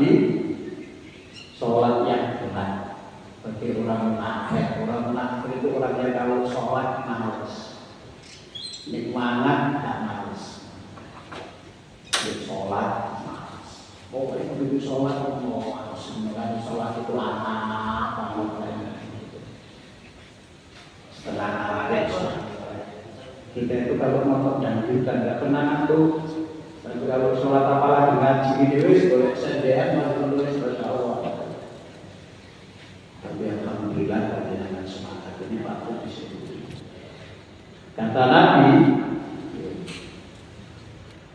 Nabi sholat yang benar. Bagi orang munafik itu orang yang kalau sholat males, nikmat tidak males, sholat males. Pokoknya begitu sholat mau harus mengenai sholat itu lama banget. Setelah kita itu kalau nonton dangdutan nggak pernah ngantuk. Tapi kalau sholat apalagi ngaji ini wis boleh SDM malah menulis berdoa. Tapi alhamdulillah dengan semangat ini patut disebut. Kata Nabi,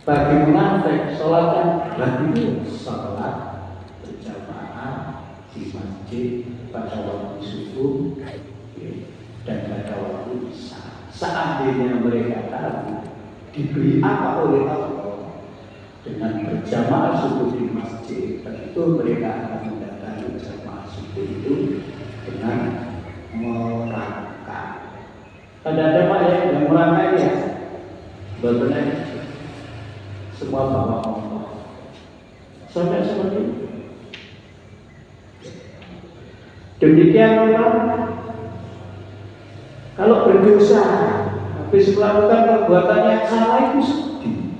bagi munafik sholat yang itu sholat berjamaah di masjid pada waktu subuh dan pada waktu isya. Seandainya mereka tahu diberi apa oleh Allah dengan berjamaah subuh di masjid, tentu mereka akan mendatangi jamaah subuh itu dengan merangkak. Ada Pak yang merangkak ya, benar semua bawa Allah. Sampai seperti itu. Demikian memang kalau berdosa, habis melakukan perbuatan yang salah itu sedih.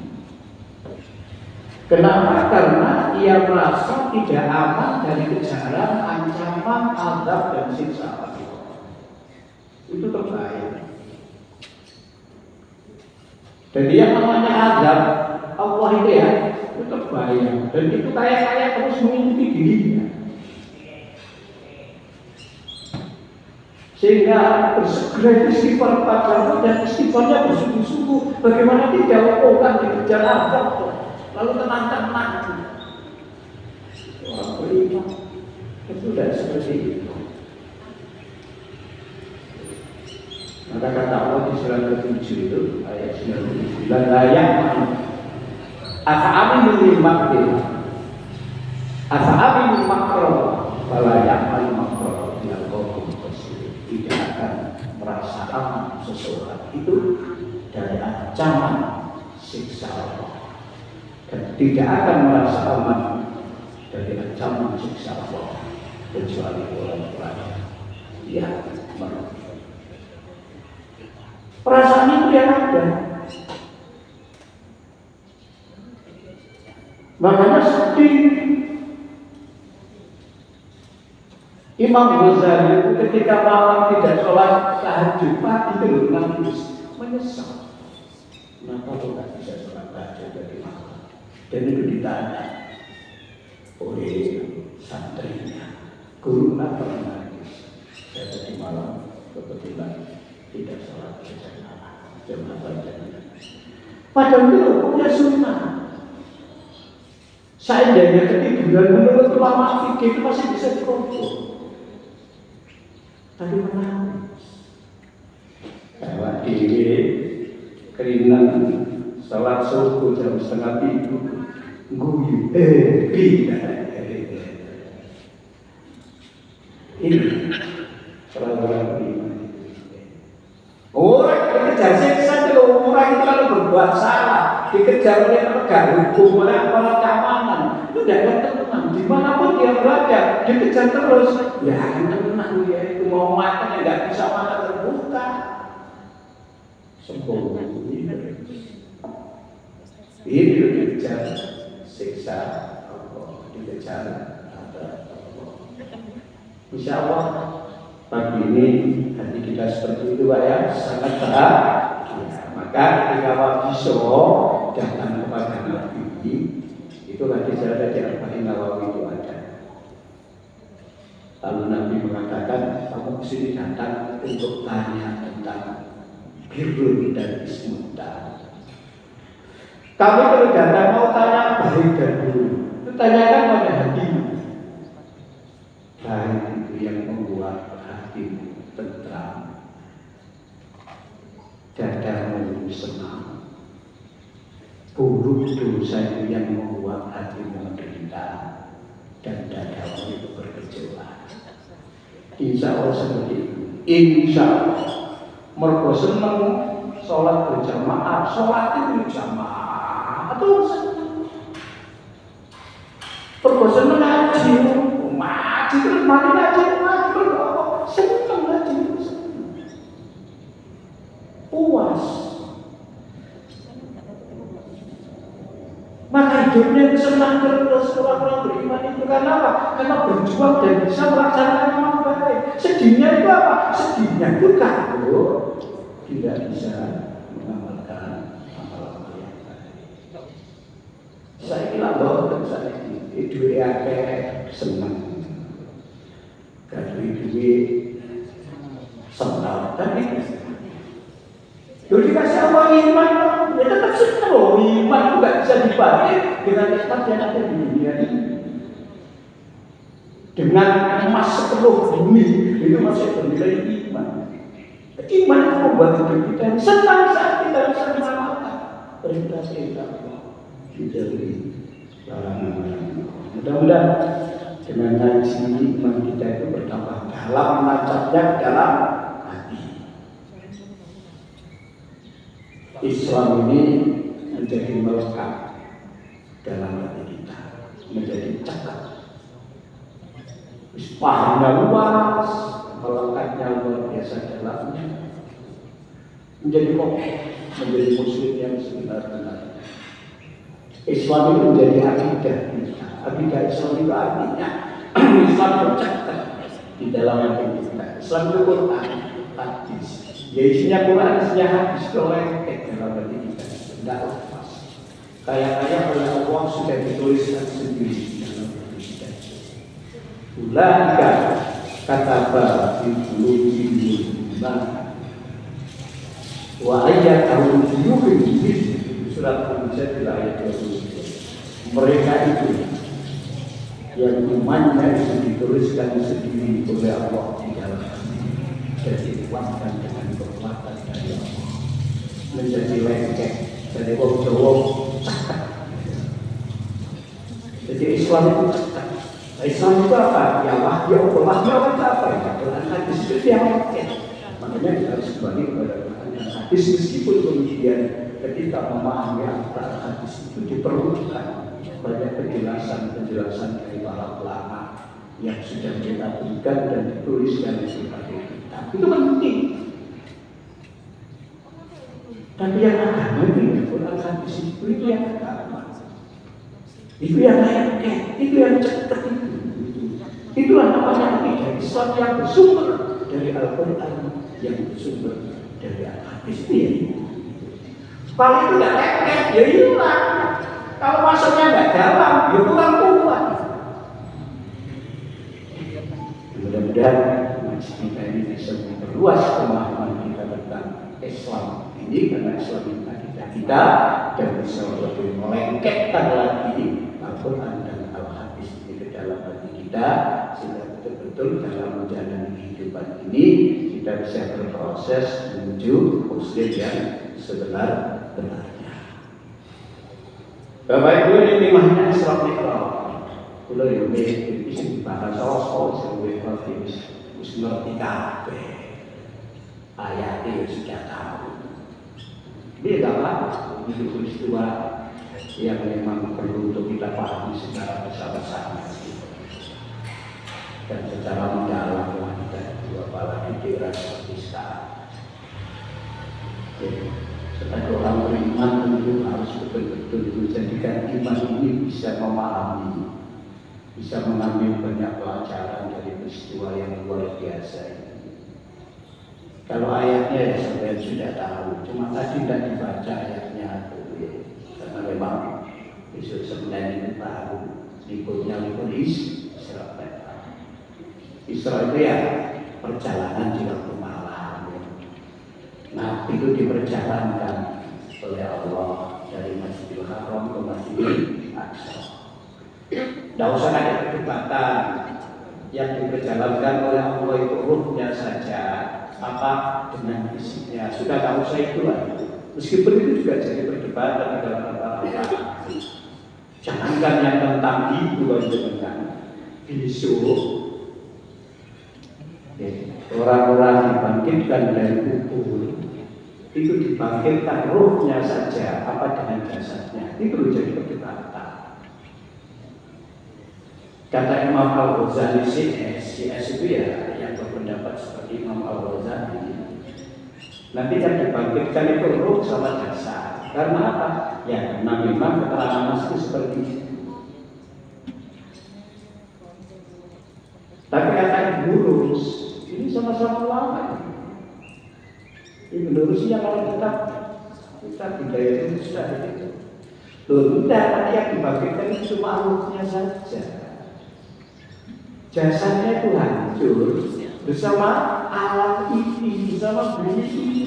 Kenapa? Karena ia merasa tidak aman dari kejaran, ancaman, azab dan siksa Allah. Itu berbahaya. Jadi yang namanya azab Allah itu ya, itu berbahaya. Dan itu kayak terus mengikuti dirinya. Sehingga bersegera istighfar padamu dan istighfarnya bersungguh-sungguh. Bagaimana tidak orang dikejar azab lalu tenang-tenang. Wah, beriman itu tidak seperti itu. Maka kata Allah di surat ke-7 itu ayat 99 layak as'abi makro as'abi makro layak makro yang kau tidak akan merasa aman seseorang itu dari ancaman siksa Allah dan tidak akan merasa aman dari ancaman siksa Allah kecuali orang-orang yang menolak. Perasaan itu yang ada. Makanya sedih. Imam Ghazali itu ketika malam tidak sholat tahajud pagi itu nangis, menyesal. Kenapa kok nggak bisa sholat tahajud dari malam? Dan itu ditanya oleh santrinya, guru kenapa menangis? Saya tadi malam kebetulan tidak sholat jamaah. Padahal itu punya sunnah. Seandainya ketiduran menurut ulama fikih itu masih bisa dikumpul. Tapi menangis. Lewat diri keringan sholat subuh jam 2:30 guyu ini orang-orang beriman. Orang dikejar siksa itu orang itu kalau berbuat salah dikejar oleh penegak hukum, oleh aparat keamanan itu tidak akan tenang. Dimanapun dia berada dikejar terus, ya akan tenang dia itu mau makan yang tidak bisa makan terbuka. Sembunyi ini dikejar siksa Allah, dikejar ada Allah. Insya Allah pagi ini hati kita seperti itu Pak ya, sangat bahagia. Maka ketika Wabi datang kepada Nabi, itu hadis ada di Arba'in Nawawi itu ada. Lalu Nabi mengatakan, kamu kesini datang untuk tanya tentang birrun dan ismuta. Kamu kalau datang mau tanya baik dan buruk, itu tanyakan pada hatimu. Baik itu yang membuat hatimu tentram, dadamu senang. Buruk dosa itu yang membuat hatimu menderita dan dadamu itu bergejolak. Insya Allah seperti itu. Insya Allah. Mergo seneng sholat berjamaah, sholat itu jamaah atau seneng. Mergo seneng hidupnya senang terus, orang-orang beriman itu karena apa? Karena berjuang dan bisa melaksanakan amal baik. Sedihnya itu apa? Sedihnya itu kalau tidak bisa mengamalkan amal yang baik. Saya kira bahwa saya itu kayak senang, duit senang, tapi jadi dikasih Allah iman, ya tetap senang loh. Iman itu nggak bisa dibanding dengan nikmat yang ada di dunia ini. Dengan emas sepenuh bumi itu masih bernilai iman. Iman itu membuat hidup kita senang saat kita bisa mengamalkan perintah-perintah Allah. Dijauhi larangan-larangan. Mudah-mudahan dengan ngaji iman kita itu bertambah dalam, menancapnya dalam hati. Islam ini menjadi melekat dalam hati kita, menjadi cakap. Pahamnya luas, melekatnya luar biasa dalamnya, menjadi kokoh, menjadi muslim yang sebenar-benarnya. Islam itu menjadi akidah kita. Akidah Islam itu artinya Islam tercakap di dalam hati kita. Islam itu Quran, hadis. Ya isinya Quran, isinya hadis, lengket dalam hati kita. Tidak lepas. Kayak oleh Allah sudah dituliskan sendiri dalam hati kita. Ulaka kataba fi qulubihim wa ayyatahu yuhibbu surat Al-Mujadil ayat 20. Mereka itu yang imannya itu dituliskan sendiri oleh Allah di dalam hati dan dikuatkan dengan kekuatan dari Allah, menjadi lengket dari wong Jawa cakap. Jadi Islam itu cakap. Islam itu apa? Ya wahyu Allah itu apa? Ya Quran hadis itu yang lengket. Makanya kita harus kembali kepada Quran dan hadis meskipun kemudian ketika memahami Al-Quran hadis itu diperlukan banyak penjelasan dari para ulama yang sudah kita berikan dan dituliskan sebagai kitab. Itu penting. Tapi yang agama itu Al-Quran hadis itu yang agama. Itu yang lengket, itu yang cepat itu. Itulah namanya akidah Islam yang bersumber dari Al-Quran, yang bersumber dari Al-Hadis itu. Kalau itu tidak lengket, ya hilang. Kalau masuknya nggak dalam, ya kurang kuat. Mudah-mudahan kita ini bisa memperluas pemahaman kita tentang Islam ini, karena Islam ini akidah kita dan bisa lebih melengketkan lagi Al-Quran dan Al-Hadis ini ke dalam hati kita, sehingga betul-betul dalam menjalani kehidupan ini kita bisa berproses menuju muslim yang sebenar-benarnya. Bapak Ibu, ini temanya Isra Mi'raj. Kula yo iki bahasa sosok sing wis ngerti kabeh. Ayatnya sudah tahu. Ini adalah peristiwa yang memang perlu untuk kita pahami secara bersama-sama dan secara mendalam kita, apalagi di era seperti sekarang. Sebagai orang beriman tentu harus betul-betul menjadikan iman ini bisa memahami, bisa mengambil banyak pelajaran dari peristiwa yang luar biasa ini. Kalau ayatnya ya sampai sudah tahu, cuma tadi tidak dibaca ayatnya itu, karena memang besok sebenarnya itu tahu liburnya libur Isra. Isra itu ya perjalanan di waktu malam. Nah, itu diperjalankan oleh Allah dari Masjidil Haram ke Masjidil Aqsa. Tidak usah ada perdebatan, yang diperjalankan oleh Allah itu ruhnya saja, apa dengan fisiknya. Sudah tahu saya itulah. Meskipun itu juga jadi perdebatan di dalam masyarakat. Jangankan yang tentang itu dengan besok orang-orang dibangkitkan dari kubur, itu dibangkitkan ruhnya saja, apa dengan jasadnya, itu menjadi perdebatan. Kata Imam Al-Ghazali CS itu ya yang berpendapat seperti Imam Al-Ghazali. Nanti yang dibangkitkan itu ruh sama jasad. Karena apa? Ya, karena memang keterangan Mas itu seperti itu. Tapi kata lurus, ini sama-sama ulama. Ini lurusnya kalau kita budaya itu sudah itu. Loh, tidak, nanti yang dibagikan itu cuma ruhnya saja. Jasanya itu hancur bersama alat ini, bersama bunyi ini.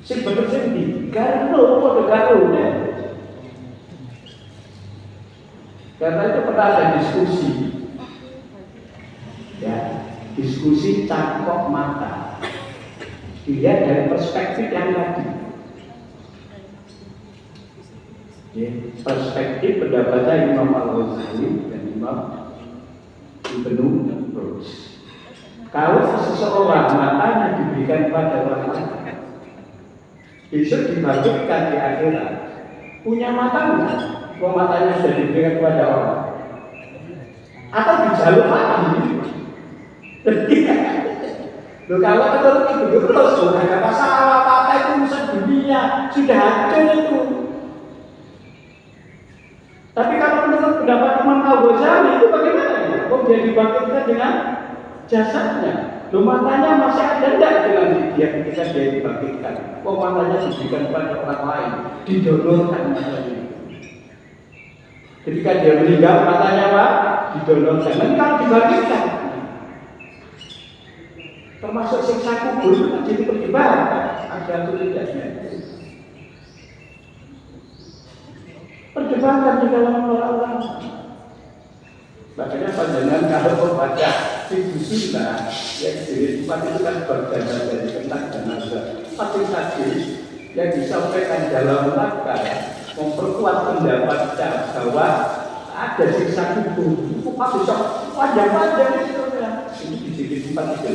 Sebenarnya karena pada karunya. Karena itu pernah ada diskusi, ya, diskusi cangkok mata. Dilihat dari perspektif yang tadi. Ya, perspektif pendapatnya Imam Al-Ghazali dan Imam Ibnu Rus. Kalau seseorang matanya diberikan pada orang lain, besok dibangkitkan di akhirat, punya mata enggak? Kalau matanya sudah diberikan kepada orang, atau dijaluk lagi? Loh, kalau menurut Ibnu Rus, sudah ada masalah, mata itu urusan dunia, sudah hancur itu. Tapi kalau menurut pendapat Imam Al-Ghazali itu bagaimana ya? Kok dia dibangkitkan dengan jasanya? Loh, matanya masih ada enggak dengan dia ketika dia dibangkitkan? Kok matanya diberikan pada orang lain, didonorkan matanya? Ketika dia meninggal matanya apa? Didonorkan. Nanti kalau dibangkitkan, termasuk siksa kubur itu jadi perdebatan, ada atau tidaknya. Perdebatan di dalam orang-orang. Makanya panjangan kalau membaca Ibu Sina yang di 4 itu kan berjalan dari tentang jenazah. Hadis-hadis yang disampaikan dalam naskah memperkuat pendapat bahwa ada siksa kubur. Itu bisa panjang-panjang itu ya. Ini di sini 4 itu.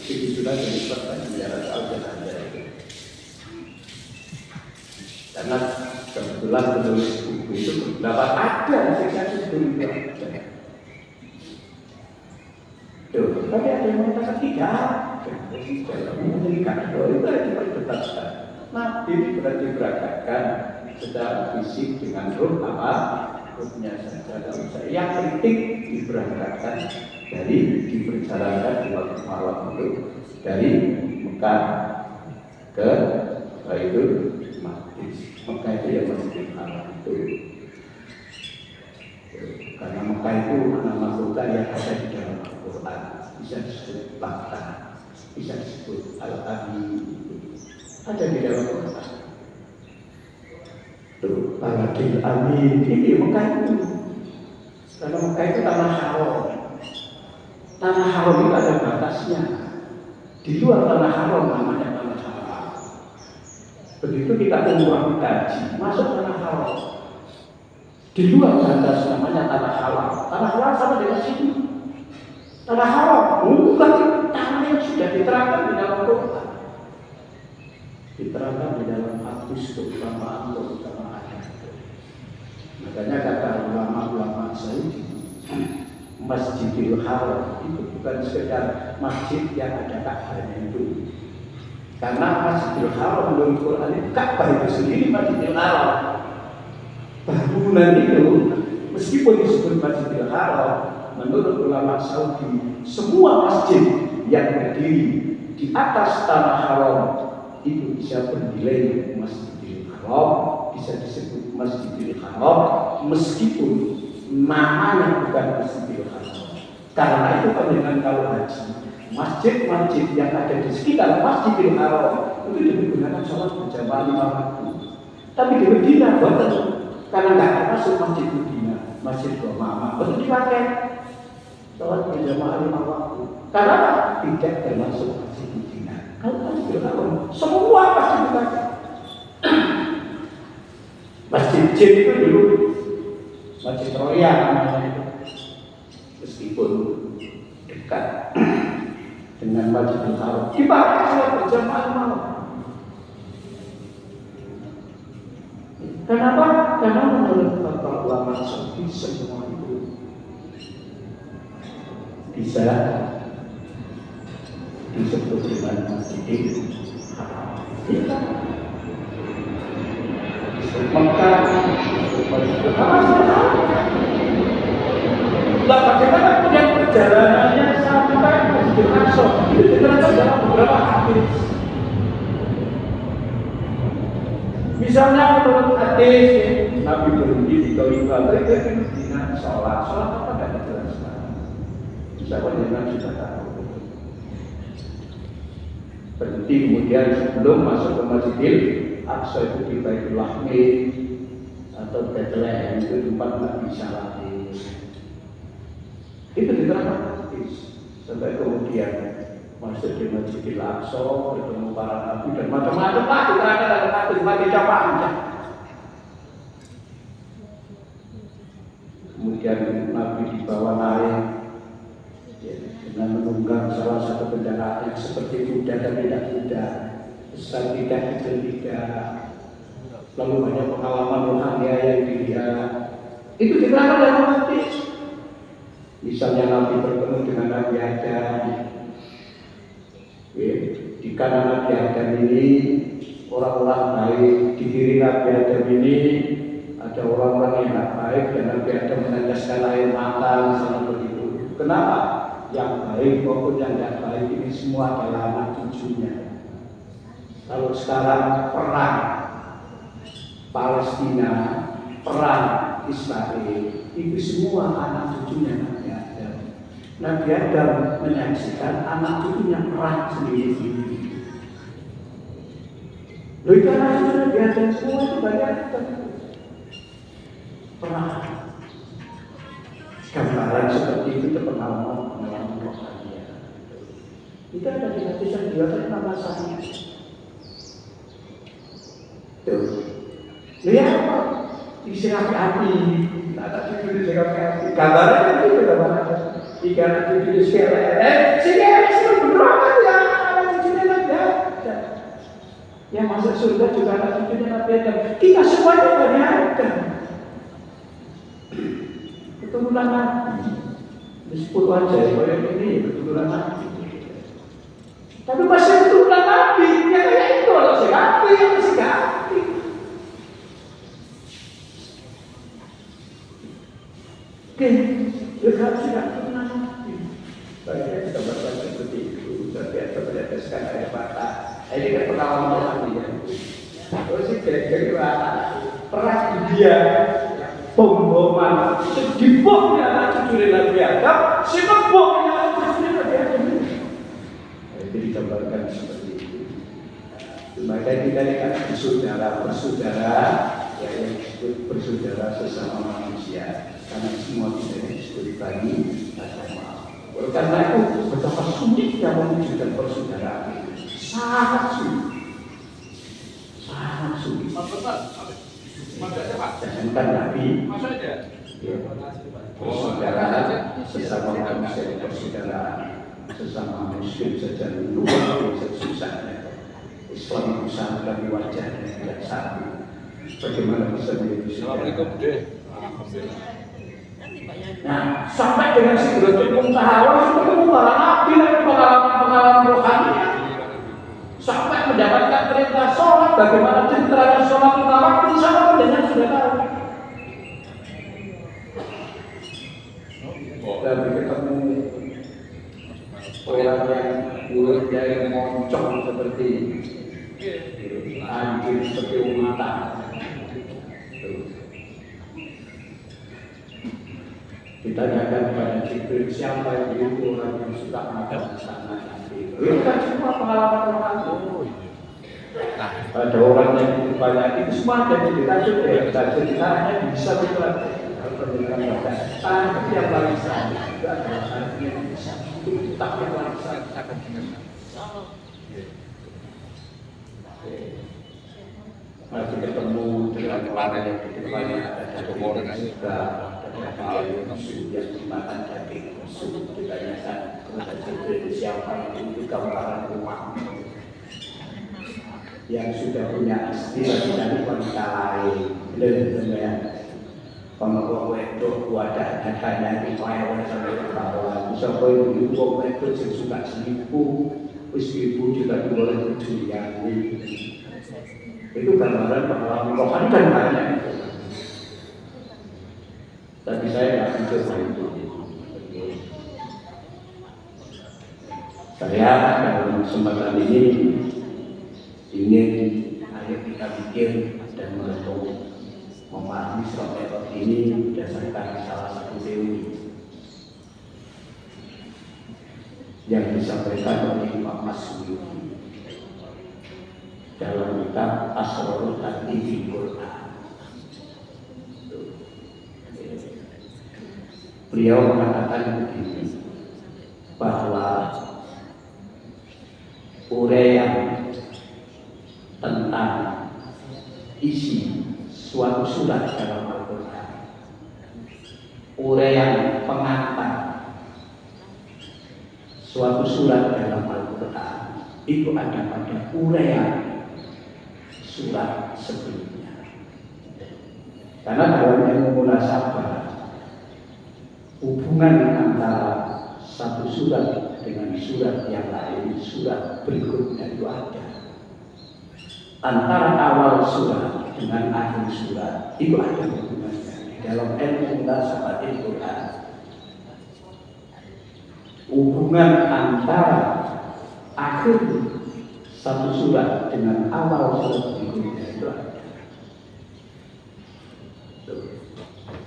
Ibu Sina dari pertanyaan al-jenazah itu. Karena kebetulan penulis buku itu berpendapat ada siksa kubur itu. Tuh, tapi ada yang mengatakan tidak. Dalam meningkat itu berarti diperdebatkan. Nah, ini berarti berangkatkan secara fisik dengan ruh apa? Ruhnya saja. Kalau yang penting diberangkatkan dari diperjalankan di waktu malam itu dari Mekah ke Baitul Maqdis. Mekah itu yang Masjidil Haram itu. Karena Mekah itu nama kota yang ada di dalam Al-Quran, bisa disebut Makkah, bisa disebut Al-Amin, ada di dalam Al-Quran. Tuh, Baladil Amin, ini Mekah itu. Karena Mekah itu tanah haram. Tanah haram itu ada batasnya. Di luar tanah haram namanya tanah haram. Begitu kita umrah haji, masuk tanah haram. Di luar batas namanya tanah halal. Tanah halal sama dengan sini. Tanah halal bukan tanah yang sudah diterangkan di dalam Quran. Diterangkan di dalam hadis keutamaan. Makanya kata ulama-ulama Saudi, Masjidil Haram itu bukan sekedar masjid yang ada Ka'bahnya itu. Karena Masjidil Haram menurut Quran itu Ka'bah itu sendiri Masjidil Haram. Bangunan itu meskipun disebut Masjidil Haram, menurut ulama Saudi, semua masjid yang berdiri di atas tanah haram itu bisa bernilai Masjidil Haram, bisa disebut Masjidil Haram meskipun namanya bukan Masjidil Haram. Karena itu dengan kalau haji, masjid-masjid yang ada di sekitar Masjidil Haram itu digunakan sholat berjamaah 5 waktu. Tapi di Medina bukan. Karena nggak ada masuk Masjid Medina, Masjid Mama, betul dipakai sholat berjamaah 5 waktu. Karena tidak termasuk Masjid Medina. Kalau Masjid Haram, semua pasti dipakai. Masjid Jin itu dulu Masjid Royal namanya itu, meskipun dekat dengan Masjidil Haram, dipakai sholat berjamaah malam. Kenapa? Karena menurut para ulama Saudi semua itu bisa disebut dengan Masjidil Haram. Aqsa. Itu diterangkan dalam beberapa hadis. Misalnya menurut hadis Nabi berhenti di Khalifah, mereka di Madinah sholat apa tidak dijelaskan. Siapa yang sudah tahu. Berhenti kemudian sebelum masuk ke Masjidil Aqsa itu di Baitul Lahmi atau Bethlehem itu tempat Nabi sholat. Itu diterangkan hadis. Sampai kemudian masuk di Masjidil Aqsa, bertemu para nabi dan macam-macam lagi terangkan dalam hadis bagi siapa aja. Kemudian Nabi dibawa naik dengan menunggang salah satu kendaraan yang seperti kuda dan tidak kuda, besar tidak kecil tidak. Lalu banyak pengalaman rohani yang dilihat. Itu diterangkan dalam hadis. Misalnya Nabi bertemu dengan Nabi Adam. Di kanan Nabi Adam ini orang-orang baik, di kiri Nabi Adam ini ada orang-orang yang tidak baik dan Nabi Adam meneteskan air mata misalnya begitu. Kenapa? Yang baik maupun yang tidak baik ini semua adalah anak cucunya. Kalau sekarang perang Palestina, perang Israel, itu semua anak cucunya Nabi Adam. Nabi Adam menyaksikan anak cucunya perang sendiri-sendiri. Lalu itu anak cucu Nabi Adam semua itu banyak perang. Gambaran seperti itu pengalaman rohani. Itu ada di hadis yang diriwayatkan nama saya. Tuh, lihat isi api, ada cucu di api. Gambaran itu sudah mana? Jika cucu di sekeliling, sekeliling itu berapa ya? Ada cucunya Nabi Adam. Yang masuk surga juga ada cucunya Nabi Adam. Kita semuanya Nabi Adam. Keturunan Nabi. Disebut aja yang ini keturunan Nabi. Tapi masih keturunan Nabi. Ya kayak itu loh sekali, yang sekali. Oke, lihat sudah keturunan Nabi. Banyak kita baca seperti itu. Tapi ada berdasarkan air mata. Ini kan pengalaman Nabi ya. Terus sih kira-kira perang India. Pemboman sediboknya anak cucu Nabi Adam, sebabnya anak cucu Nabi Adam. Itu digambarkan seperti itu. Maka kita kan bersaudara, ya yang disebut bersaudara sesama manusia. Karena semua kita disebut Bani Adam. Oleh karena itu betapa sulitnya mewujudkan persaudaraan itu, sangat sulit, sangat sulit. Jangankan Nabi, persaudaraan sesama manusia, persaudaraan sesama muslim saja luar biasa susahnya. Islam itu sangat di wajahnya tidak satu. Bagaimana bisa menjadi saudara? Nah, sampai dengan Sidratul Muntaha itu ketemu para nabi dan pengalaman rohani. Sampai mendapatkan perintah sholat, bagaimana ceritanya sholat lima waktu sama dengan sudah tahu. Tapi ketemu orang yang mulutnya yang moncong seperti anjing, seperti unta. Kita tanyakan kepada Jibril, siapa yang itu orang yang suka makan di sana. Itu kan semua pengalaman orang itu. Nah, ada orang yang banyak itu semua ada di kita sudah ya, kita hanya bisa berlatih. Kalau pendidikan baca, tapi yang paling sahih itu adalah artinya bisa. Itu kitab yang paling sahih akan dengar. Masih ketemu dengan orang yang banyak ada orang yang juga yang dimakan daging musuh. Ditanyakan kepada Jibril, siapa itu gambaran rumah yang sudah punya istri dari wanita lain. Dan kalau wedok wadah datanya di payah sampai ketahuan. Siapa itu wedok yang suka selingkuh, ibu juga boleh berjulian. Itu gambaran pengalaman rohani kan banyak. Tapi saya nggak mencoba itu. Saya dalam kesempatan ini ingin ayo kita pikir dan merenung memahami Isra Mi'raj ini berdasarkan salah satu teori yang disampaikan oleh Imam Masyuki dalam kitab Asrarul Tanzil Quran. Beliau mengatakan begini, bahwa uraian tentang isi suatu surat dalam Al-Quran, uraian pengantar suatu surat dalam Al-Quran itu ada pada uraian surat sebelumnya. Karena dalam ilmu munasabah, hubungan antara satu surat dengan surat yang lain, surat berikutnya itu ada. Antara awal surat dengan akhir surat itu ada hubungannya. Dalam ilmu munasabah Al-Quran, hubungan antara akhir satu surat dengan awal surat berikutnya itu ada.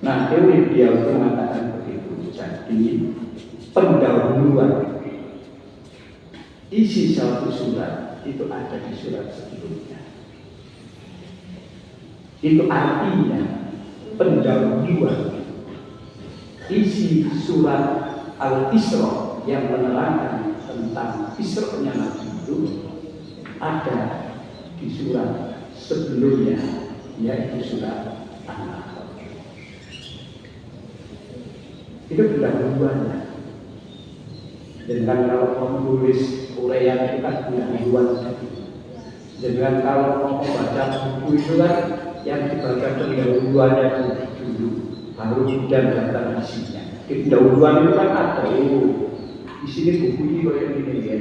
Nah, teori dia mengatakan begitu. Jadi pendahuluan isi satu surat itu ada di surat sebelumnya. Itu artinya pendahuluan isi surat Al-Isra yang menerangkan tentang Isra-nya Nabi itu ada di surat sebelumnya, yaitu surat An-Nahl. Itu pendahuluannya. Dengan kalau menulis uraian itu kan pendahuluan. Dengan kalau mau membaca buku itu kan yang dibaca pendahuluannya dulu, baru kemudian daftar isinya. Pendahuluan itu kan ada, di sini buku ini kayak ini ya.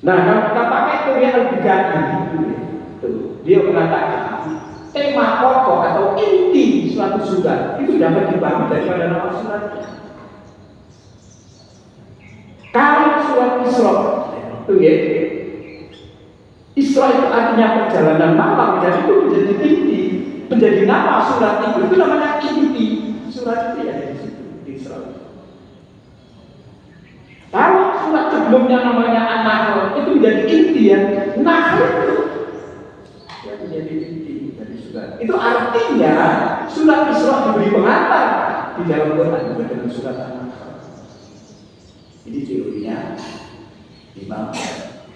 Nah, kalau kita pakai teori Al-Ghazali, dia mengatakan tema pokok atau inti suatu surat itu dapat dibagi daripada nama suratnya. Kalau surat Isra itu ya, Isra itu artinya perjalanan malam, dan itu menjadi inti, menjadi nama surat itu namanya inti surat itu ya di situ di Isra. Kalau surat sebelumnya namanya An-Nahl itu menjadi inti ya, Nahl itu yang menjadi inti dari surat. Itu artinya surat Isra diberi pengantar di dalam Quran juga dengan surat An-Nahl. Ini teorinya Imam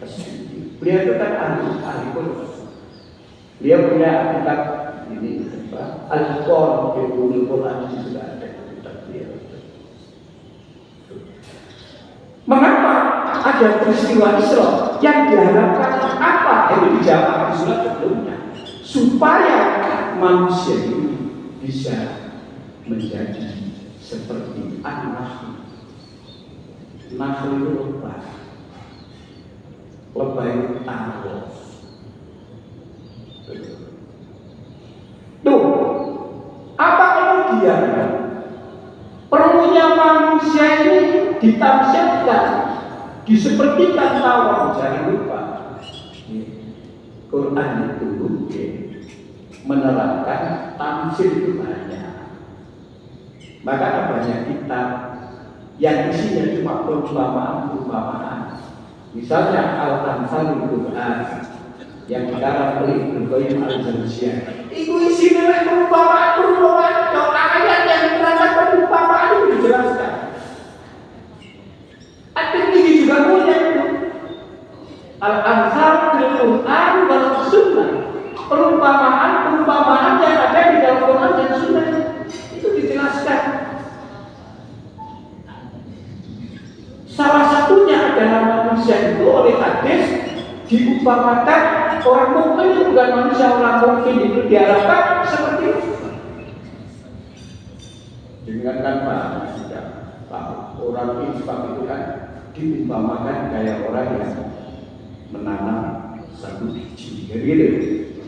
Masyuki. Beliau itu kan ahli Quran. Beliau punya kitab ini Al-Qur'an di Quran juga ada kitab beliau. Mengapa ada peristiwa Isra yang diharapkan apa? Itu dijawab di surat sebelumnya, supaya manusia ini bisa menjadi seperti An-Nahl. Nahl itu lebay taruh. Tuh, apa kemudian perlunya manusia ini ditafsirkan, disepertikan tawar? Jangan lupa, Quran itu menerangkan tafsir itu banyak. Maka banyak kitab yang isinya cuma perumpamaan. Misalnya Al-Tanzil Quran yang dikarang oleh Ibnu Qayyim Al-Jauziyah. Itu isinya perumpamaan ayat yang menerangkan perumpamaan itu dijelaskan. At-Tirmidzi juga punya itu. Al-Tanzil Quran dan Sunnah. Perumpamaan yang ada di dalam Quran dan Sunnah itu dijelaskan. Salah satunya adalah manusia itu oleh hadis diumpamakan orang mukmin itu bukan manusia, orang mukmin itu diharapkan seperti itu. Dengan kan Pak, orang infak itu kan diumpamakan kayak orang yang menanam satu biji, jadi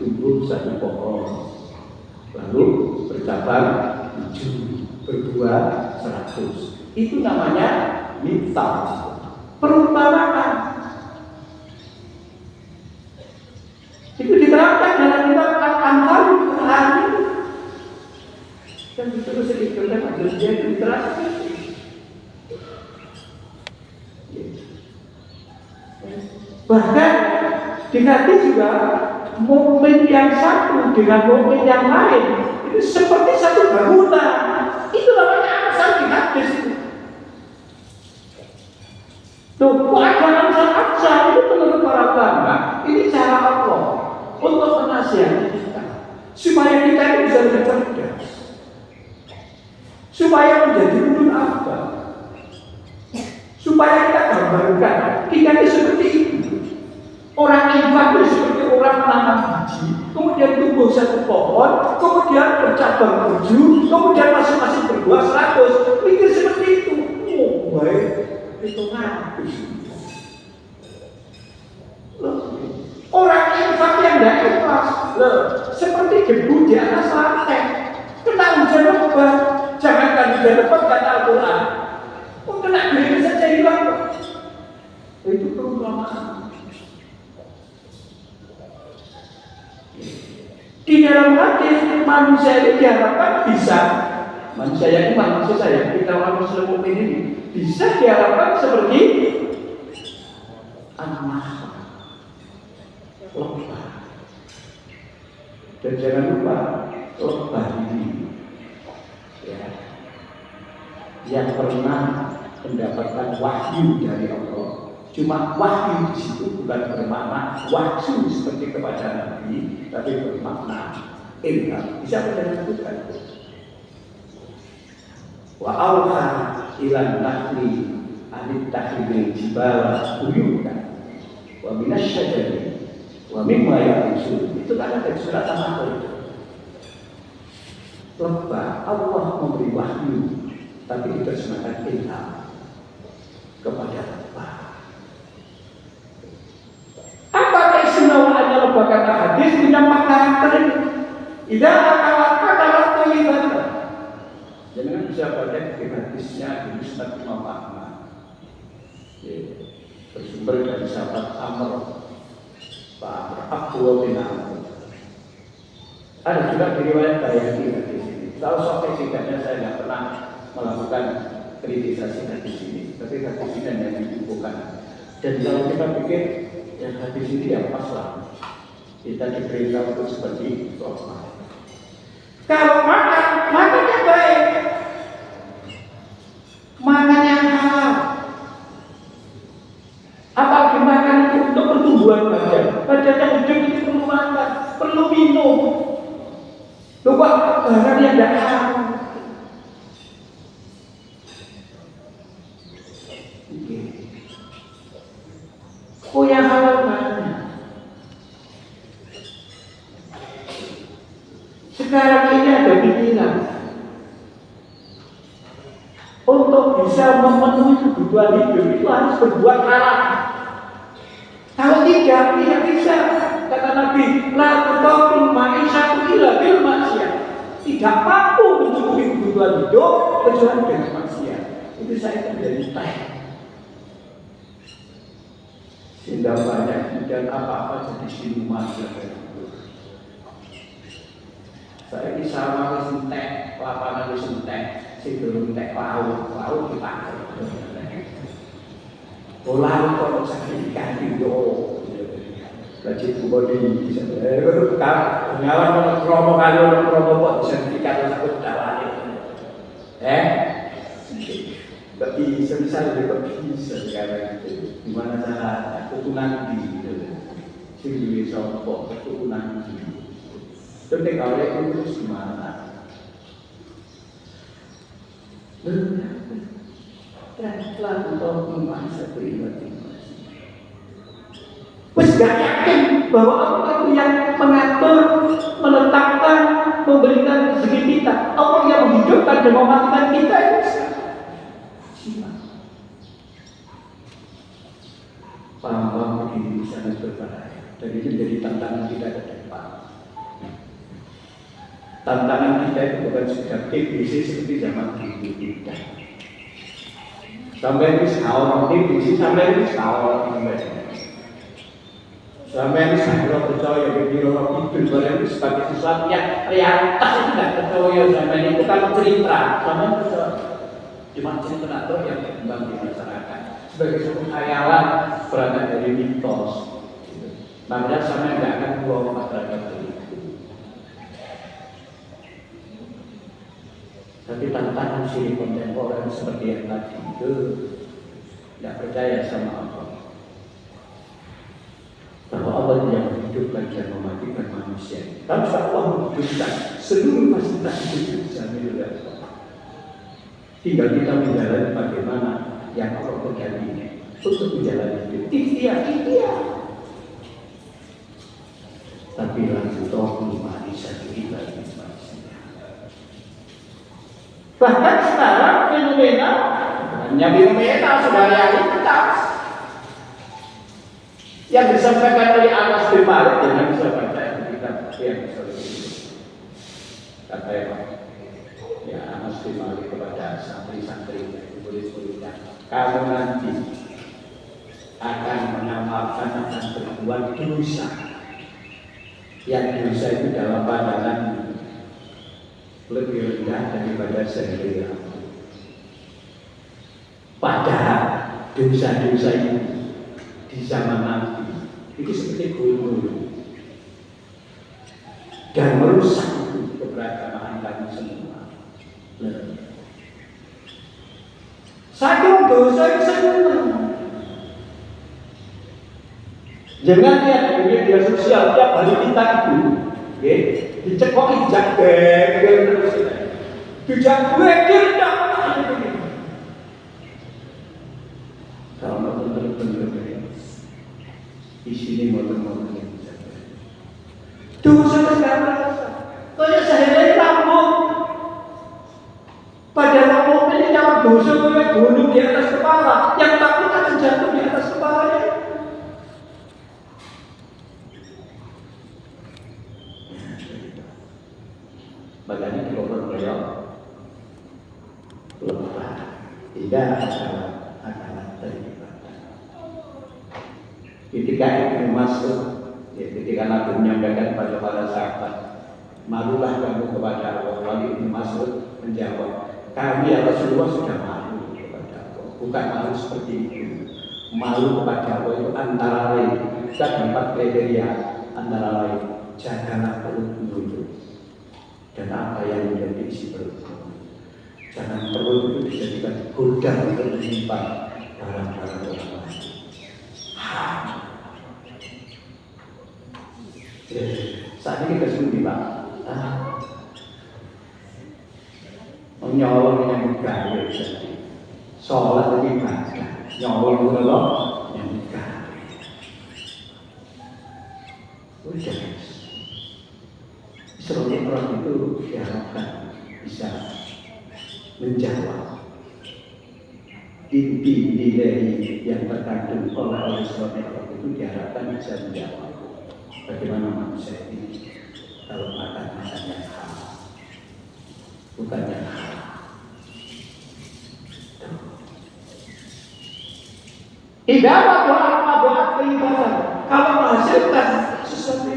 tumbuh satu pohon, lalu bercabang 7, berbuah 100. Itu namanya mithal, perumpamaan. Itu diterapkan dalam kitab Al-Anfal Quran itu. Dan itu sedikitnya manusia itu diterapkan. Bahkan di hadis juga mukmin yang satu dengan mukmin yang lain itu seperti satu bangunan. Itu namanya asal di hadis itu. Tuh, keadaan Al-Aqsa itu menurut para ulama, ini cara Allah untuk menasihati kita supaya kita ini bisa lebih cerdas, supaya menjadi ulul albab, supaya kita gambarkan kita ini seperti itu. Orang infak itu seperti orang menanam biji, kemudian tumbuh satu pohon, kemudian bercabang 7, kemudian masing-masing berbuah 100. Pikir seperti itu. Oh, baik. Itu habis. Orang infak yang tidak ikhlas, seperti debu di atas lantai. Kena hujan lebat, jangankan hujan lebat kata Al-Quran. Kena diri saja hilang. Itu perumpamaan. Di dalam hadis manusia ini diharapkan bisa. Manusia yang iman, maksud saya, kita orang Muslim mukmin ini bisa diharapkan seperti anak lebah. Dan jangan lupa lebah ini ya, yang pernah mendapatkan wahyu dari Allah. Cuma wahyu di situ bukan bermakna wahyu seperti kepada Nabi, tapi bermakna ilham. Bisa kita lakukan. Wa awha ila nahli anit tahribil jibala buyutan wa minasyajari wa mimma ya'usul. Itu kan ada di surat An-Nahl. Lebah Allah memberi wahyu, tapi diterjemahkan ilham kepada lebah. Apa keistimewaannya lebah kata hadis punya karakter ini? Idza akalat thayyibatan. Jangan bisa baca di hadisnya di Musnad Imam Ahmad. Bersumber dari sahabat Amr, Pak Amr Abdullah bin Amr. Ada juga riwayat Bayhaqi hadis ini. Tahu sampai singkatnya saya tidak pernah melakukan kritisasi hadis ini, tapi hadis ini yang dibukukan. Dan kalau kita pikir yang hadis ini yang pas lah, kita diperintah untuk seperti itu. Kalau makannya baik, makan yang halal. Apalagi makan itu untuk pertumbuhan badan. Badan yang hidup itu perlu makan, perlu minum. Lupa barang yang tidak halal. Oh yang halal banyak. Sekarang ini ada pikiran untuk bisa memenuhi kebutuhan hidup itu harus berbuat halal. Kalau tidak bisa. Kata Nabi, la tuqabil ma'isyatu illa bil maksiat. Tidak mampu mencukupi kebutuhan hidup kecuali dengan maksiat. Itu saya menjadi teh. Sehingga banyak dan apa-apa jadi siluman saja. Saya ini sama sentek, lapangan itu sentek, si belum sentek laut dipakai. Laut kalau sakit ikan itu, lagi bukan di sana. Kalau nyawa kromo kali kromo kok sertifikat takut tawarin. Tapi sebisa lebih bisa sekarang itu. Gimana cara keturunan di sini sombong keturunan di. Tapi kalau itu gimana? Telah untuk memahami pribadi. Wes gak yakin bahwa Allah itu yang mengatur, menetapkan, memberikan rezeki kita. Allah yang menghidupkan dan mematikan kita itu. Paham-paham begini sangat berbahaya. Dan itu menjadi tantangan kita ke depan. Tantangan kita itu bukan sekedar TBC seperti zaman dulu tidak. Sampai wis kaon iki sampai wis kaon sampai wis percaya kira itu barang sebagai sesuatu yang realitas itu tidak percaya sampai itu kalau cerita sampai percaya cuma cerita atau yang berkembang di masyarakat sebagai suatu khayalan berangkat dari mitos. Makanya sampai tidak akan keluar masyarakat itu. Tapi tantangan siri kontemporer seperti yang tadi itu tidak percaya sama Allah. Bahwa Allah yang menghidupkan dan mematikan manusia. Tapi Allah menghidupkan seluruh fasilitas hidup bisa milik Allah. Tinggal kita menjalani bagaimana yang Allah berikan untuk menjalani hidup. Ikhtiar. Tapi lanjut toh bisa dibagi. Bahkan sekarang fenomena sudah realitas yang disampaikan oleh Anas bin Malik yang bisa baca kitab yang kata ya Anas bin Malik kepada santri-santri murid-muridnya, kamu nanti akan mengamalkan akan berbuat dosa yang dosa itu dalam pandangan lebih rendah daripada sehari-hari. Padahal dosa-dosa ini di zaman nanti itu seperti gunung dan merusak keberagamaan kami semua. Saking dosa itu senang. Jangan lihat di media sosial tiap hari kita itu, dicekoki jaga terus dijak gue tidak kalau benar-benar di sini motor-motor yang jaga dosa sekarang kayak sehari rambut pada rambut ini jangan dosa kayak gunung di atas kepala yang takut akan jatuh di atas kepalanya. Makanya di Bogor beliau lepas tidak akan terlibat. Ketika itu masuk, ketika Nabi menyampaikan kepada para sahabat, malulah kamu kepada Allah. Lalu Ibnu Mas'ud menjawab, kami ya Rasulullah sudah malu kepada Allah. Bukan malu seperti itu. Malu kepada Allah itu antara lain, dan 4 kriteria antara lain, jagalah perutmu itu. Dan apa yang menjadi isi perut. Jangan perut itu dijadikan gudang untuk menyimpan barang-barang orang lain. Saat ini kita sudah bilang, menyolong yang bergaya jadi sholat lebih baca, nyolong kalau yang bergaya. Udah. Seluruh orang itu diharapkan bisa menjawab inti nilai yang terkandung oleh suami Allah itu diharapkan bisa menjawab bagaimana manusia ini kalau makan yang halal bukan yang haram. Ibadah doa keibadah kalau menghasilkan sesuatu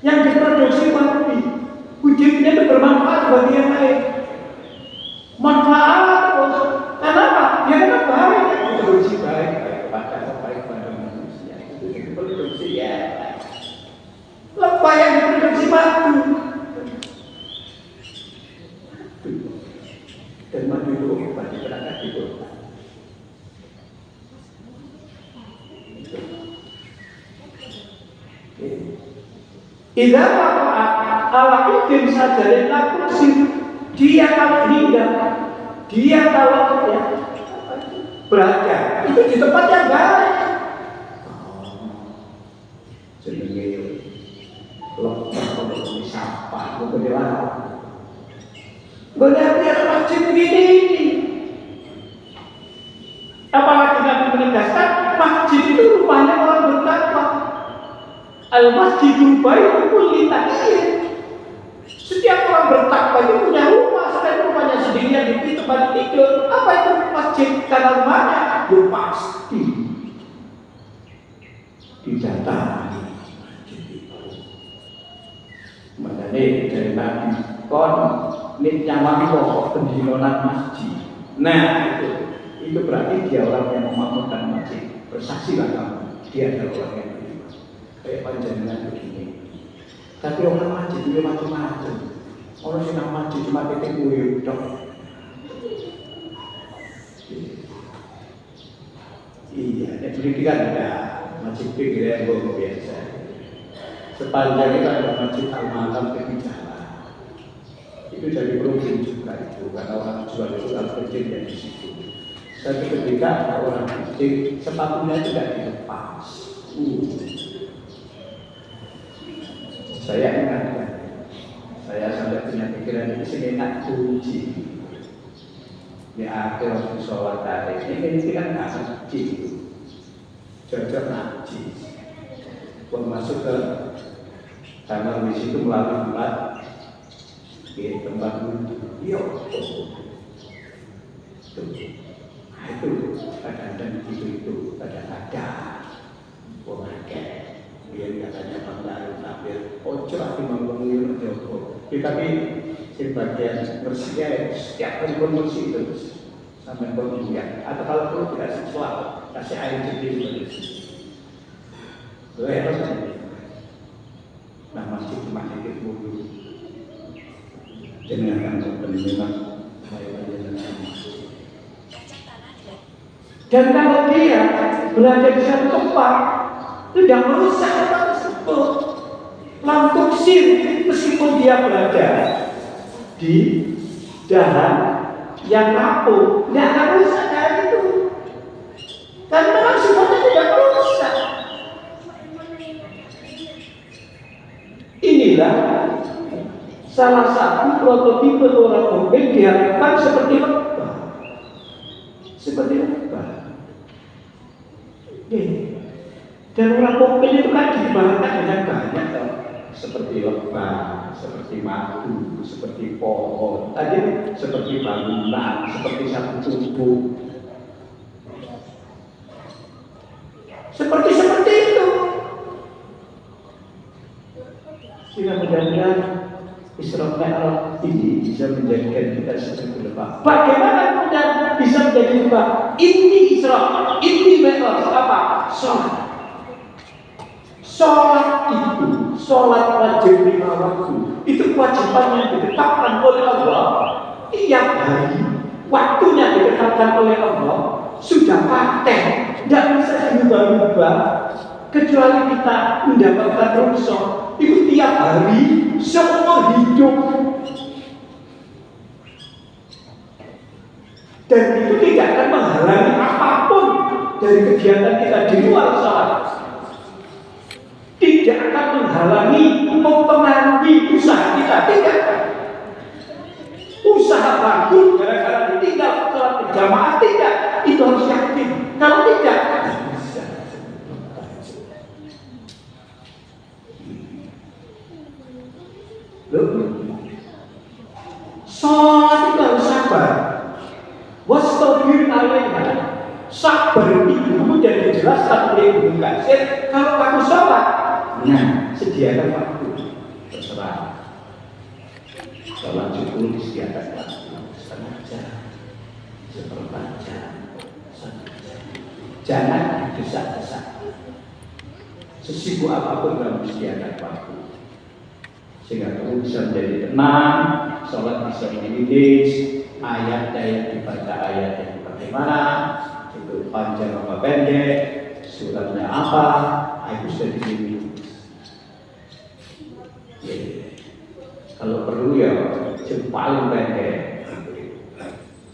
yang diproduksi manusia, wujudnya itu bermanfaat bagi yang lain. Manfaat, kenapa? Ya karena baik, produksi baik kepada manusia. Itu diproduksi ya. Lebah yang diproduksi madu, dan madu itu obat berangkat di kota. Idza waqa'a ala idin sajarin lakusin, dia kalau hingga dia kalau berada itu di tempat yang baik. Jenenge lepas kalau disapa bukan dilarang. Berarti ada masjid begini. Apalagi Nabi menegaskan masjid itu rumahnya orang bertakwa. Al-masjidu baitul muttaqin. Setiap orang bertakwa itu punya rumah, selain rumah sendirian di tempat tidur. Apa itu masjid karena rumahnya? Ya pasti didatangi masjid itu. Makanya dari Nabi kon nik nyaman kok pendinonan masjid. Nah itu berarti dia orang yang memakmurkan masjid. Bersaksilah kamu, dia adalah orang yang beriman. Kayak panjenengan begini. Tapi orang masjid itu macam-macam. Orang sih nama masjid cuma titik buyut dong. Iya, pendidikan ada masjid pikiran yang biasa. Sepanjang itu ada masjid Al-Malam Kebijakan. Itu dari provinsi juga itu, karena orang jual itu kalau kecil yang di situ. Satu ketika ada orang kecil, sepatunya tidak dilepas. Saya ingatkan, saya sampai punya pikiran ini sini nak kunci. Ya akhir waktu sholat tadi ini kan nggak kunci, cocok ngaji. Pun masuk ke kamar di situ melalui tempat di tempat duduk. Nah itu kadang-kadang itu kadang-kadang pemakai dia katanya pandai tampil ojo hati membangun Joko. Tapi sebagian bersihnya setiap kali bersih terus sampai berbulan. Atau kalau perlu tidak seksual kasih air jadi bersih. Lepas ini, nah masih cuma sedikit bulu. Jangan memang dan kalau dia berada di satu tempat tidak merusak tempat tersebut, langsung sir meskipun dia berada di dalam yang rapuh, tidak akan rusak dari itu. Karena memang sifatnya tidak merusak. Inilah salah satu prototipe orang mukmin diharapkan seperti lebah. Seperti lebah. Dan orang mukmin itu kan diibaratkan dengan banyak kan? Seperti lebah, seperti madu, seperti pohon, tadi seperti bangunan, seperti satu tubuh. Seperti itu. Sehingga mudah-mudahan Isra Mi'raj ini bisa menjadikan kita seperti lebah. Bagaimana mudah bisa menjadi lebah? Inti Isra, inti Mi'raj apa? Sholat. Sholat itu, sholat wajib 5 waktu. Itu kewajiban yang ditetapkan oleh Allah. Tiap hari, waktunya ditetapkan oleh Allah. Sudah paten, tidak bisa diubah-ubah. Kecuali kita mendapatkan rukhsah. Itu tiap hari, seumur hidup. Dan itu tidak akan menghalangi apapun dari kegiatan kita di luar sholat. Tidak akan menghalangi, mempengaruhi usaha kita. Tidak. Usaha bagus gara-gara ditinggal sholat berjamaah. Tidak. Itu harus yakin. Kalau tidak, bisa. Sholat itu harus sabar. Wastabir alaiha. Sabar itu menjadi dijelaskan oleh Ibnu Katsir. Kalau kamu sholat, nah sediakan waktu. Terserah. Sholat subuh disediakan waktu setengah jam, seperempat jam, 1 jam. Jangan didesak-desak. Sesibuk apapun kamu disediakan waktu. Sehingga kamu bisa menjadi tenang, sholat bisa mendidik, ayat-ayat dibaca ayat yang bagaimana, itu panjang apa pendek, suratnya apa, itu sudah dibimbing. Kalau perlu ya paling pendek.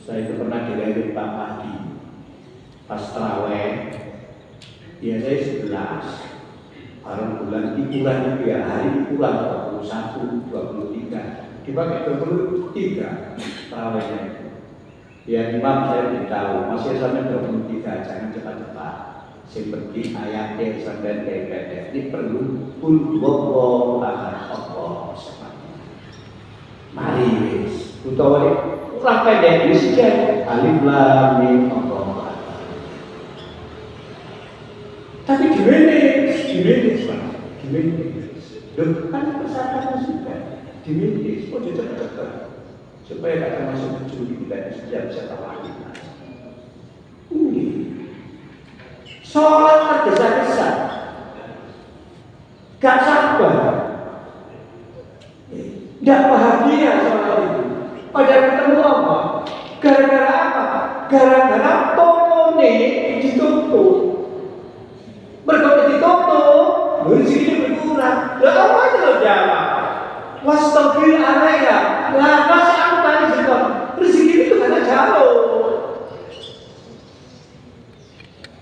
Saya itu pernah dilayani Pak Padi pas taraweh, biasanya 11. Barang bulan hiburan itu ya, hari hiburan 21, 23 dipakai 23 tarawehnya itu. Ya imam saya beritahu masih sampai 23, jangan cepat-cepat. Seperti ayatnya sampai pendek. Ini perlu pun wallahu ahad Allah. Mari wis utawa huruf pendek itu saja alif lam mim Allah. Tapi gimana? Loh, kan persyaratan sudah dimiliki, oh dicetak supaya tidak masuk mencuri kita sudah bisa terwakili. Ini sholat tergesa-gesa, gak sabar, tidak bahagia sholat itu. Padahal ketemu apa? Gara-gara apa? Gara-gara toko ini ditutup. Berkata ditutup, rezekinya berkurang. Lah apa aja lo jawab? Wastafir alaiya. Lah masih aku tadi juga. Rezeki itu karena jauh.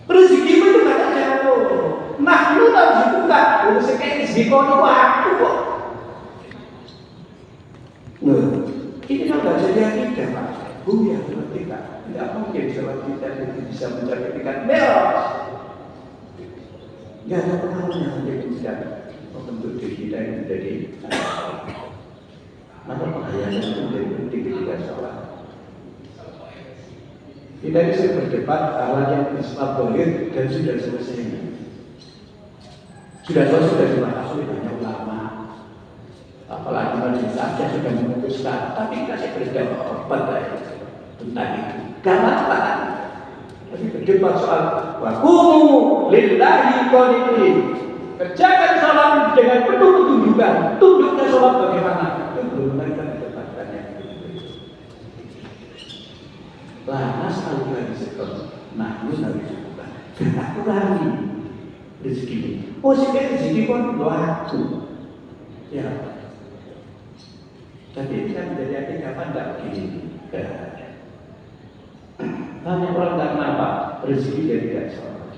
Rezeki itu karena jauh. Nah, lu harus dibuka. Rezeki kau itu aku kok. Nah, ini kan nggak jadi akidah, Pak. Ya, tidak mungkin sholat kita itu bisa mencapai tingkat beres. Tidak ada pengaruhnya untuk tidak membentuk diri kita yang menjadi maka penghayatan itu menjadi penting ketika sholat. Kita bisa berdebat hal yang bersifat boleh dan sudah selesai. Sudah dibahas oleh banyak ulama. Apalagi majelis saja sudah memutuskan, tapi kita berdebat tentang itu. Kenapa? Tapi berdebat soal wakumu lillahi qanitin. Kerjakan sholat dengan penuh ketundukan. Tunduknya sholat bagaimana? Itu belum mereka berdebatkannya. Lanas al-Quran sekali. Nah, ini harus dibuka. Karena kurangi rezeki ini. Oh, sekarang rezeki pun doaku. Ya. Tapi ini kan menjadi kapan tidak begini. Banyak orang tak kenapa rezeki dari tidak sholat.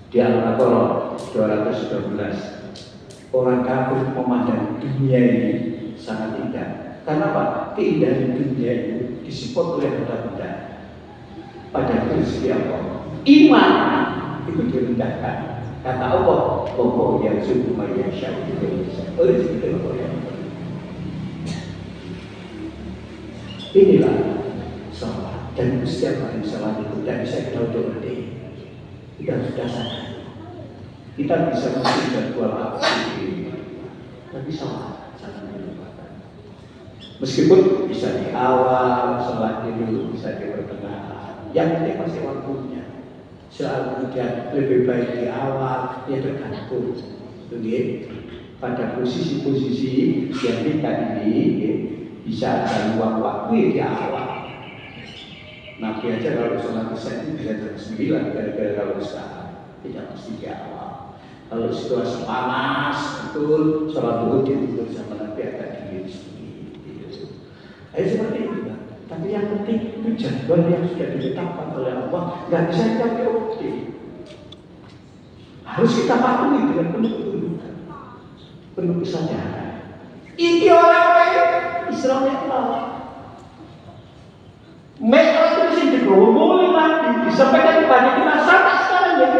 Di Al-Baqarah 212 orang kafir memandang dunia ini sangat indah. Karena apa? Keindahan dunia itu disupport oleh benda-benda. Pada rezeki Allah, iman itu direndahkan. Kata Allah, "Wa yang suku maya syai'u Indonesia." Rezeki itu yang inilah sholat. Dan setiap hari sholat itu tidak bisa kita untuk kita sudah sadar. Kita bisa mungkin berbuat apa sih, tapi sholat jangan dilupakan. Meskipun bisa di awal sholat dulu, bisa di pertengahan, yang penting masih waktunya. Soal kemudian lebih baik di awal, ya tergantung. Jadi pada posisi-posisi yang kita ini bisa ada luang waktu di awal. Nabi aja kalau sholat isya itu bisa jam 9 gara-gara kalau sekarang tidak mesti di awal. Kalau situasi panas betul sholat dulu tidur sama Nabi agak dingin sedikit. Seperti itu kan. Tapi yang penting itu jadwal yang sudah ditetapkan oleh Allah nggak bisa kita oke. Harus kita patuhi dengan penuh ketundukan, penuh kesadaran. Ini orang-orang Israel. Mereka itu bisa digombol lagi, disampaikan kepada kita sampai sekarang ya.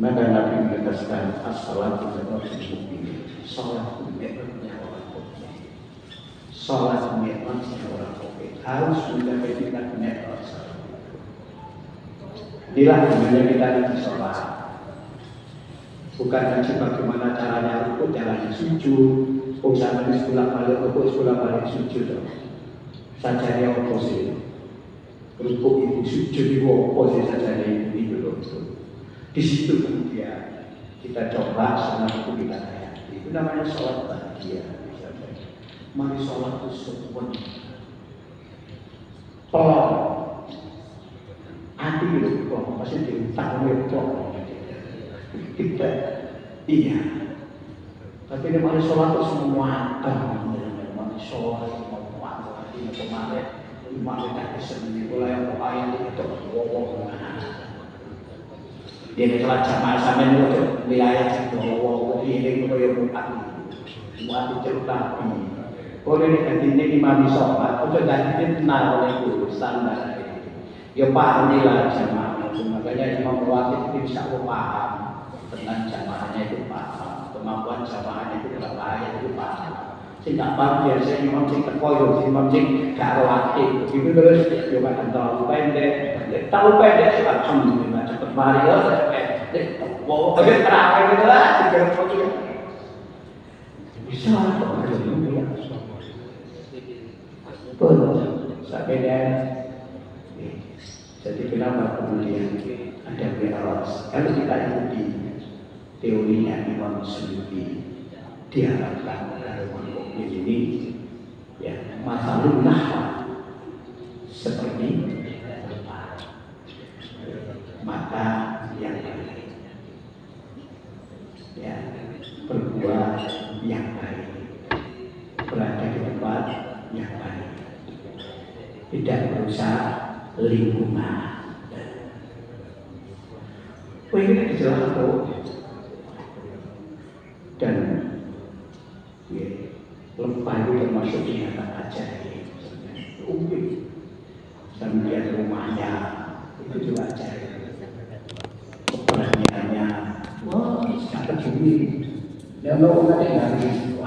Maka Nabi menegaskan as-salatu lillahi. Salat mi'rajnya orang mukmin. Salat mi'rajnya orang mukmin harus mencapai tingkat mi'raj. Inilah sebenarnya kita di sholat. Bukan hanya bagaimana caranya rukuk, caranya sujud. Usaha sekolah balik rukuk, sekolah balik sujud. Sajane apa sih? Rukuk itu sujud itu apa sih sajane itu loh. Di situ kemudian kita coba sama itu kita hayati. Itu namanya sholat bahagia. Mari sholat itu sempurna. Pelong. Hati itu kok masih diutang itu. Kita iya. Tapi ini mari sholat itu semua mari sholat kemarin iman kita disini mulai apa itu wow dia telah jamaah sampai itu wilayah itu wow ini yang bukan buat cerita ini kalau ini gantinya imam sholat atau gantinya kenal oleh guru standar ya pahamilah jamaah makanya imam rawatib itu bisa paham tentang jamaahnya itu paham kemampuan jamaahnya itu dalam ayat itu paham Sing tak paham biasa imam sing teko yo imam sing gak ro ati. Itu terus yo kadang terlalu pendek. Tahu pendek sih alhamdulillah cepet mari yo pendek. Wow, agak terakhir gitu lah, segala macam. Bisa kok ya. Betul. Sampai dan jadi kenapa kemudian ada mi'raj? Kalau kita ikuti teorinya Imam Suyuti, diharapkan dari mukmin ini ya masalul nahwa seperti mata yang baik, ya berbuat yang baik, berada di tempat yang baik, tidak merusak lingkungan. Ini dijelaskan tuh. Dan ya, lempah itu termasuk niatan ajaib. Umi sambil rumahnya itu juga ajaib. Keberaniannya, wah, sangat tinggi. Dan lo nggak ada